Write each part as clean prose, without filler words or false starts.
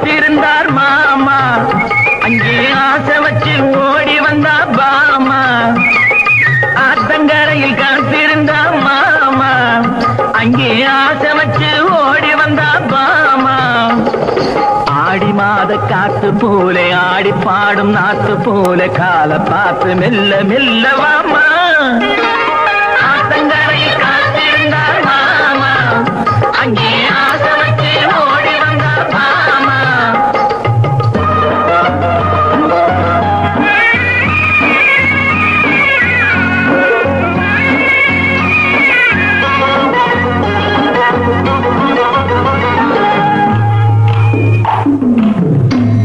காத்திருந்தார் மாமா, அங்கே ஆசை வச்சு ஓடி வந்தா பாமா. ஆத்தங்கரையில் காத்திருந்தார் மாமா, அங்கே ஆசை வச்சு ஓடி வந்தா பாமா. ஆடி மாத காத்து போல ஆடி பாடும் நாத்து போல கால பார்த்து மெல்ல மெல்ல வாமா. ஆத்தங்கரையில் காத்திருந்தார் மாமா, அங்கே ஆசை வச்சு ஓடி வந்தா பாமா.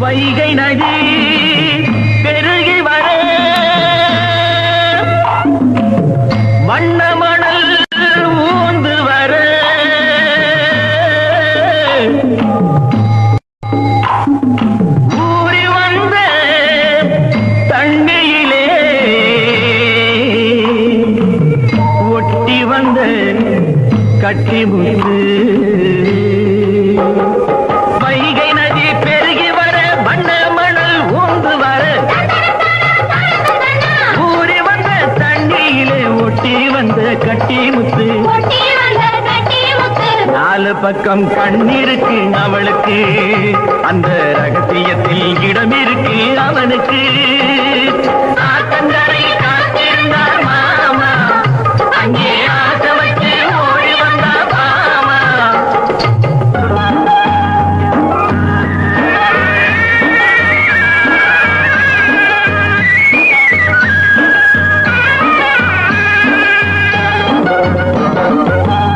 வைகை நதி பெருகி வர வண்ண மணல் ஊந்து வர ஊறி வந்த தண்ணியிலே ஒட்டி வந்த கட்டி முத்து. வைகை நதி பெருகி வர வண்ண மணல் ஊந்து வர ஊறி வந்த தண்ணியிலே ஒட்டி வந்த கட்டி முத்து. நாலு பக்கம் கண்ணிருக்கு அவளுக்கு, அந்த ரகசியத்தில் இடம் இருக்கு அவனுக்கு. ஆத்தங்கரை காத்திருந்தார் மாமா, அங்கே ஆசை வச்சு ஓடி வந்தா பாமா.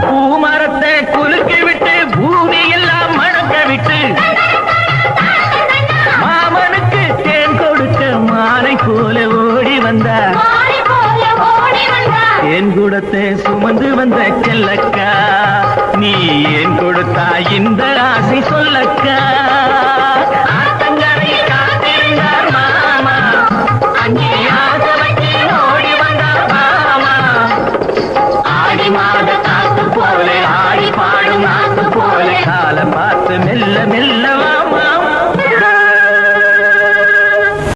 பூமரத்தை குலுக்கி விட்டு பூமி எல்லாம் மணக்க விட்டு மாமனுக்கு தேன் கொடுக்க மாலை போல ஓடி வந்தார். என் குடத்தை சுமந்து வந்த செல்லக்கா, நீ ஏன் கொடுத்தா இந்த ஆசை சொல்லக்கா. ஆத்தங்கரை காத்திருந்தார் மாமா, அங்கே ஆசை வச்சு ஓடி வந்தார் மாமா. ஆடி மாத காத்து போல ஆடி பாடும் நாத்து போல கால பார்த்து மெல்ல மெல்ல